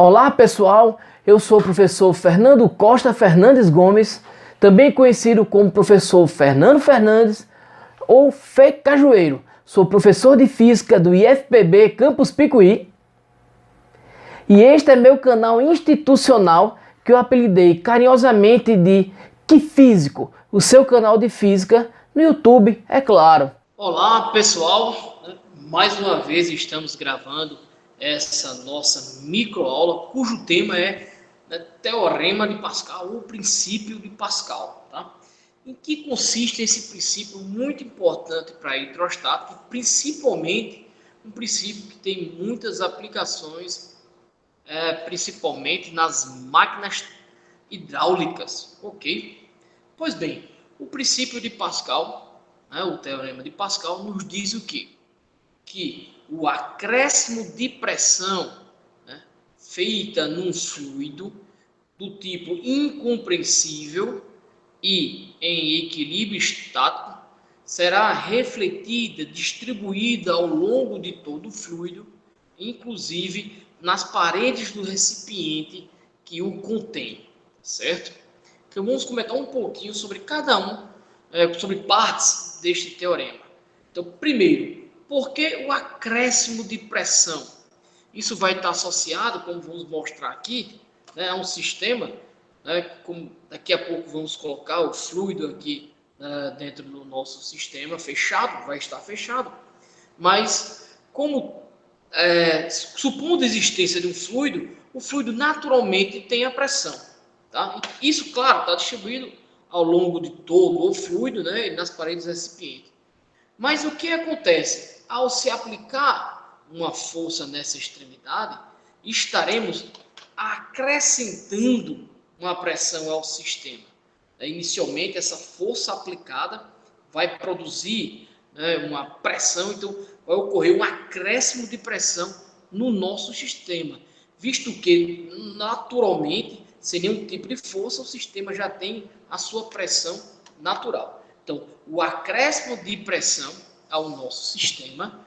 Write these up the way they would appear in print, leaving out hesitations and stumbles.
Olá pessoal, eu sou o professor Fernando Costa Fernandes Gomes, também conhecido como professor Fernando Fernandes ou Fê Cajueiro. Sou professor de Física do IFPB Campus Picuí e este é meu canal institucional que eu apelidei carinhosamente de Que Físico, o seu canal de Física no YouTube, é claro. Olá pessoal, mais uma vez estamos gravando essa nossa microaula cujo tema é Teorema de Pascal, ou princípio de Pascal. Tá? Em que consiste esse princípio muito importante para a hidrostática, principalmente um princípio que tem muitas aplicações, principalmente nas máquinas hidráulicas, ok? Pois bem, o princípio de Pascal, o teorema de Pascal, nos diz o quê? Que o acréscimo de pressão, feita num fluido do tipo incompreensível e em equilíbrio estático será refletida, distribuída ao longo de todo o fluido, inclusive nas paredes do recipiente que o contém, certo? Então vamos comentar um pouquinho sobre cada sobre partes deste teorema. Então, primeiro, por que o acréscimo de pressão? Isso vai estar associado, como vamos mostrar aqui, a um sistema, como daqui a pouco vamos colocar o fluido aqui dentro do nosso sistema fechado, vai estar fechado, mas como supondo a existência de um fluido, o fluido naturalmente tem a pressão. Tá? Isso, claro, está distribuído ao longo de todo o fluido, nas paredes do recipiente. Mas o que acontece? Ao se aplicar uma força nessa extremidade, estaremos acrescentando uma pressão ao sistema. Inicialmente, essa força aplicada vai produzir uma pressão, então vai ocorrer um acréscimo de pressão no nosso sistema, visto que, naturalmente, sem nenhum tipo de força, o sistema já tem a sua pressão natural. Então, o acréscimo de pressão ao nosso sistema,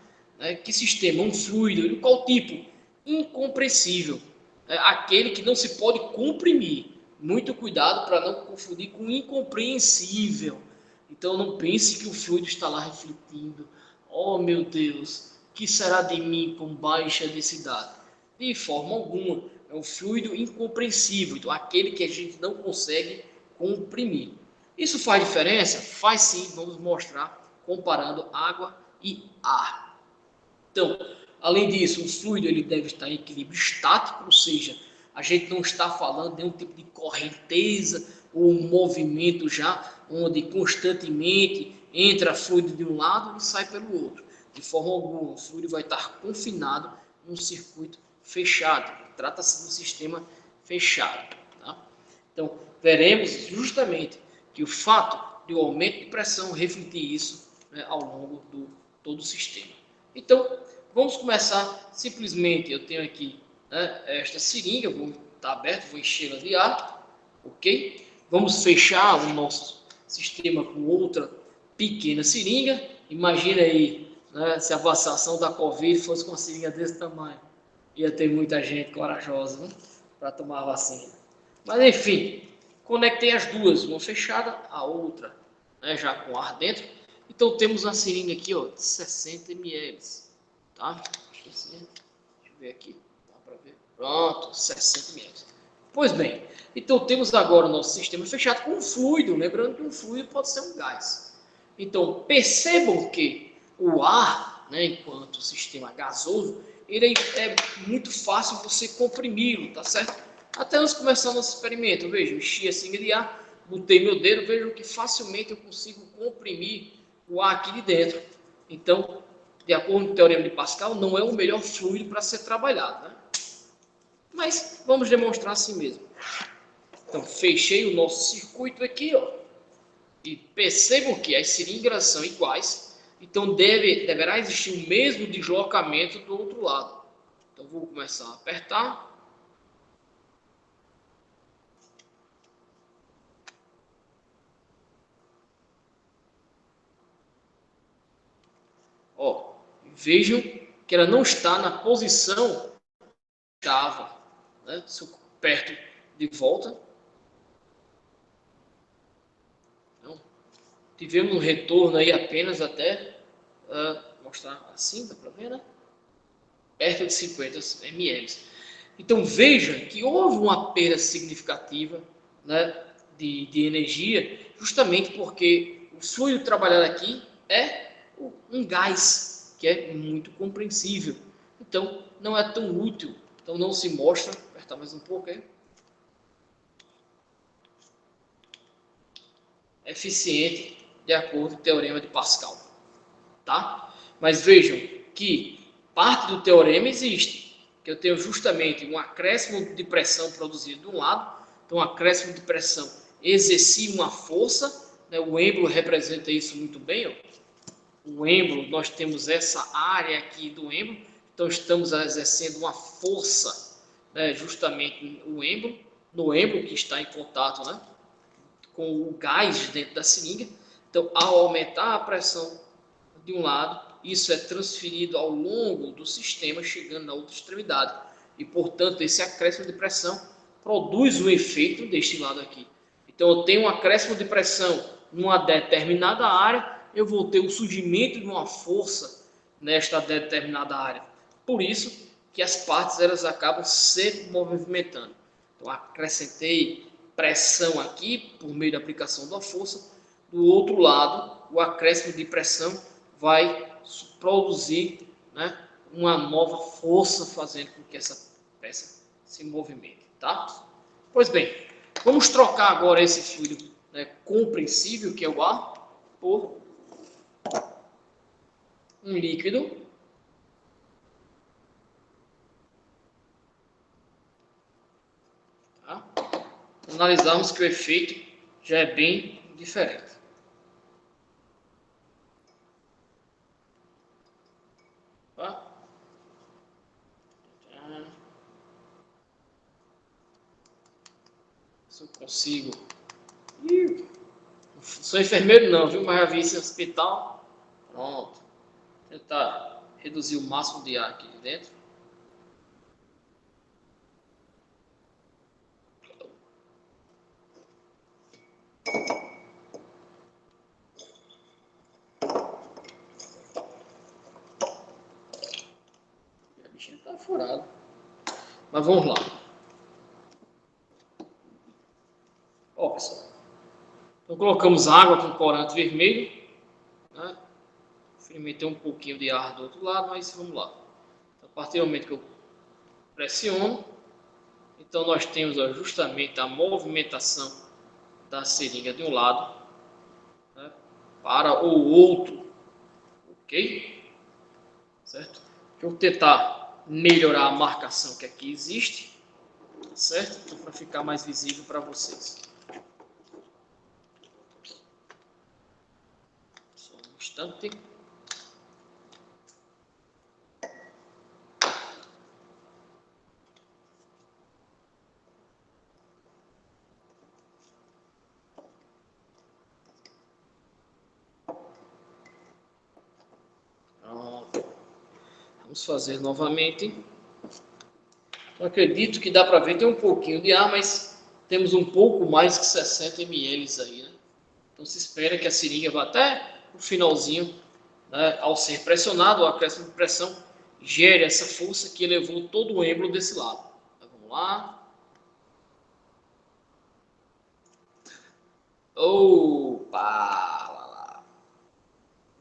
que sistema? Um fluido, de qual tipo? Incompressível, aquele que não se pode comprimir. Muito cuidado para não confundir com incompreensível. Então, não pense que o fluido está lá refletindo. Oh, meu Deus, que será de mim com baixa densidade? De forma alguma, é um fluido incompreensível, então aquele que a gente não consegue comprimir. Isso faz diferença? Faz sim, vamos mostrar comparando água e ar. Então, além disso, o fluido ele deve estar em equilíbrio estático, ou seja, a gente não está falando de nenhum tipo de correnteza ou um movimento já onde constantemente entra fluido de um lado e sai pelo outro. De forma alguma, o fluido vai estar confinado num circuito fechado. Trata-se de um sistema fechado. Tá? Então, veremos justamente que o fato de o aumento de pressão refletir isso ao longo do todo o sistema. Então, vamos começar simplesmente, eu tenho aqui esta seringa, vou estar aberto, vou enchê-la de ar, ok? Vamos fechar o nosso sistema com outra pequena seringa. Imagina aí, se a vacinação da Covid fosse com uma seringa desse tamanho. Ia ter muita gente corajosa para tomar a vacina. Mas enfim, conectei as duas, uma fechada, a outra já com ar dentro. Então temos uma seringa aqui de 60 ml. Tá? Deixa eu ver aqui. Dá para ver? Pronto, 60 ml. Pois bem, então temos agora o nosso sistema fechado com um fluido. Lembrando que um fluido pode ser um gás. Então percebam que o ar, enquanto sistema gasoso, ele é muito fácil você comprimi-lo, tá certo? Até antes de começar nosso experimento, veja, enchi a seringa de ar, botei meu dedo, vejam que facilmente eu consigo comprimir o ar aqui de dentro. Então, de acordo com o teorema de Pascal, não é o melhor fluido para ser trabalhado, Mas vamos demonstrar assim mesmo. Então, fechei o nosso circuito aqui, e percebam que as seringas são iguais, então deverá existir o mesmo deslocamento do outro lado. Então, vou começar a apertar. Vejam que ela não está na posição que estava. né, perto de volta. Então, tivemos um retorno aí apenas até mostrar assim, dá para ver, né? Perto de 50 ml. Então veja que houve uma perda significativa, né, de energia, justamente porque o fluido trabalhado aqui é um gás, que é muito compreensível. Então não é tão útil, então não se mostra, vou apertar mais um pouco aí, eficiente de acordo com o teorema de Pascal. Tá? Mas vejam que parte do teorema existe, que eu tenho justamente um acréscimo de pressão produzido de um lado, então um acréscimo de pressão exercia uma força, né? O êmbolo representa isso muito bem, ó. O êmbolo, nós temos essa área aqui do êmbolo, então estamos exercendo uma força, né? Justamente o êmbolo, no êmbolo que está em contato, né? Com o gás dentro da seringa. Então, ao aumentar a pressão de um lado, isso é transferido ao longo do sistema, chegando na outra extremidade. E, portanto, esse acréscimo de pressão produz o efeito deste lado aqui. Então, eu tenho um acréscimo de pressão numa determinada área, eu vou ter o surgimento de uma força nesta determinada área. Por isso que as partes elas acabam se movimentando. Então, acrescentei pressão aqui por meio da aplicação da força. Do outro lado, o acréscimo de pressão vai produzir, né, uma nova força, fazendo com que essa peça se movimente, tá? Pois bem, vamos trocar agora esse fluido, né, compreensível, que é o ar, por um líquido. Tá? Analisarmos que o efeito já é bem diferente. Tá? Se eu consigo. Não sou enfermeiro não, viu? Mas já vi esse hospital. Pronto. Vou tentar reduzir o máximo de ar aqui dentro. A bichinha tá furada. Mas vamos lá. Ó, pessoal. Então colocamos água com corante vermelho, né? Experimentei um pouquinho de ar do outro lado, mas vamos lá. Então, a partir do momento que eu pressiono, então nós temos ó, justamente a movimentação da seringa de um lado, né, para o outro, ok? Certo? Deixa eu tentar melhorar a marcação que aqui existe, certo? Então, para ficar mais visível para vocês. Só um instante. Pronto. Vamos fazer novamente. Eu acredito que dá para ver, tem um pouquinho de ar, mas temos um pouco mais que 60 ml aí, né? Então se espera que a seringa vá até o finalzinho, né? Ao ser pressionado, o acréscimo de pressão gere essa força que elevou todo o êmbolo desse lado. Então, vamos lá. Opa! Lá, lá.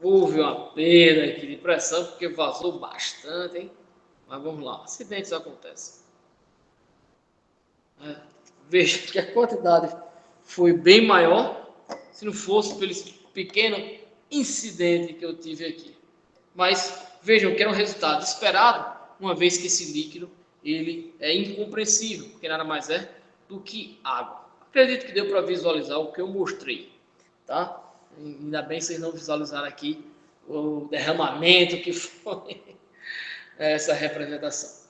Houve uma perda aqui de pressão, porque vazou bastante, hein? Mas vamos lá, acidentes acontecem. Veja que a quantidade foi bem maior se não fosse pelo pequeno incidente que eu tive aqui. Mas vejam que era um resultado esperado, uma vez que esse líquido ele é incompreensível, porque nada mais é do que água. Acredito que deu para visualizar o que eu mostrei, tá? Ainda bem que vocês não visualizaram aqui o derramamento que foi essa representação.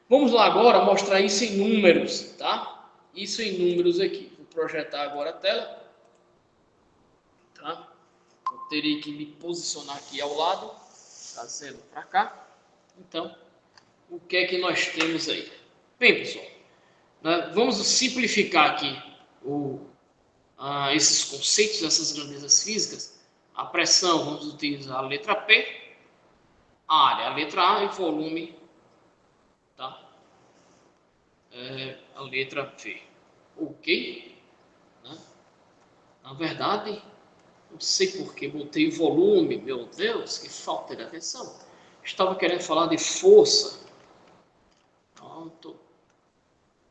Vamos lá agora mostrar isso em números, tá? Isso em números aqui. Vou projetar agora a tela, tá? Eu teria que me posicionar aqui ao lado, trazendo para cá. Então, o que é que nós temos aí? Bem, pessoal, né? Vamos simplificar aqui esses conceitos, essas grandezas físicas. A pressão, vamos utilizar a letra P, a área, a letra A e volume, tá? A letra V. Ok? Né? Na verdade, não sei por que botei volume, meu Deus, que falta de atenção. Estava querendo falar de força. Pronto.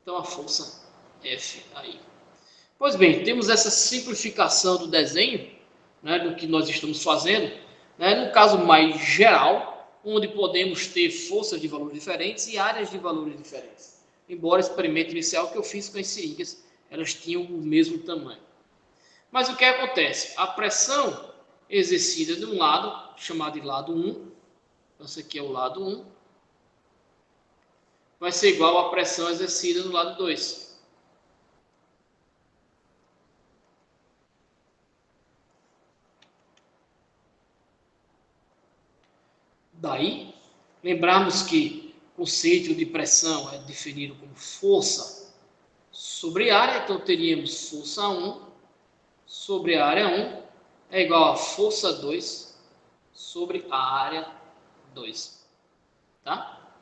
Então a força F aí. Pois bem, temos essa simplificação do desenho, né, do que nós estamos fazendo, né, no caso mais geral, onde podemos ter forças de valores diferentes e áreas de valores diferentes. Embora o experimento inicial que eu fiz com as seringas, elas tinham o mesmo tamanho. Mas o que acontece? A pressão exercida de um lado, chamado de lado 1, esse aqui é o lado 1, vai ser igual à pressão exercida no lado 2. Daí, lembrarmos que o conceito de pressão é definido como força sobre área, então teríamos força 1 sobre a área 1 é igual a força 2 sobre a área 2. Tá?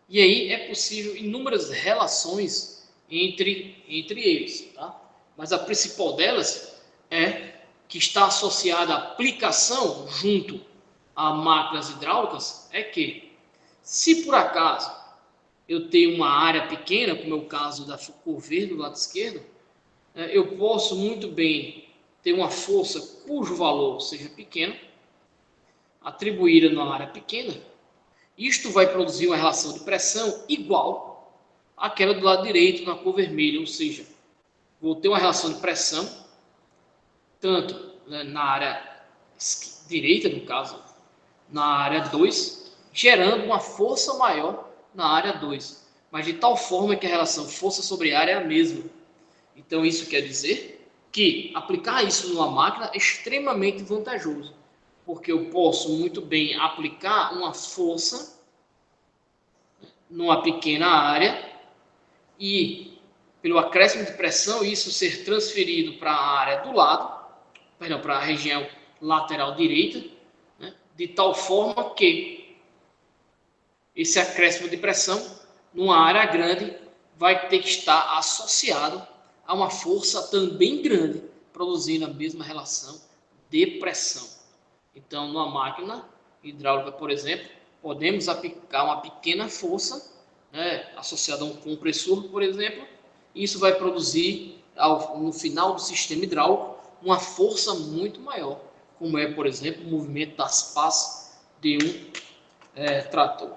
E aí é possível inúmeras relações entre eles. Tá? Mas a principal delas é que está associada à aplicação junto a máquinas hidráulicas é que, se por acaso eu tenho uma área pequena, como é o caso da cor verde do lado esquerdo, eu posso muito bem ter uma força cujo valor seja pequeno, atribuída numa área pequena. Isto vai produzir uma relação de pressão igual àquela do lado direito na cor vermelha, ou seja, vou ter uma relação de pressão tanto na área direita, no caso, na área 2, gerando uma força maior na área 2, mas de tal forma que a relação força sobre área é a mesma. Então isso quer dizer que aplicar isso numa máquina é extremamente vantajoso, porque eu posso muito bem aplicar uma força numa pequena área e, pelo acréscimo de pressão, isso ser transferido para a área do lado, perdão, para a região lateral direita, né, de tal forma que esse acréscimo de pressão numa área grande vai ter que estar associado a uma força também grande, produzindo a mesma relação de pressão. Então, numa máquina hidráulica, por exemplo, podemos aplicar uma pequena força, né, associada a um compressor, por exemplo, e isso vai produzir, no final do sistema hidráulico, uma força muito maior, como é, por exemplo, o movimento das pás de um trator.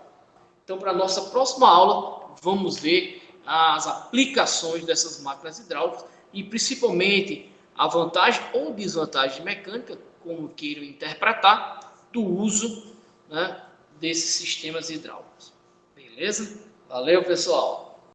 Então, para a nossa próxima aula, vamos ver as aplicações dessas máquinas hidráulicas e, principalmente, a vantagem ou desvantagem mecânica, como queiram interpretar, do uso, né, desses sistemas hidráulicos. Beleza? Valeu, pessoal!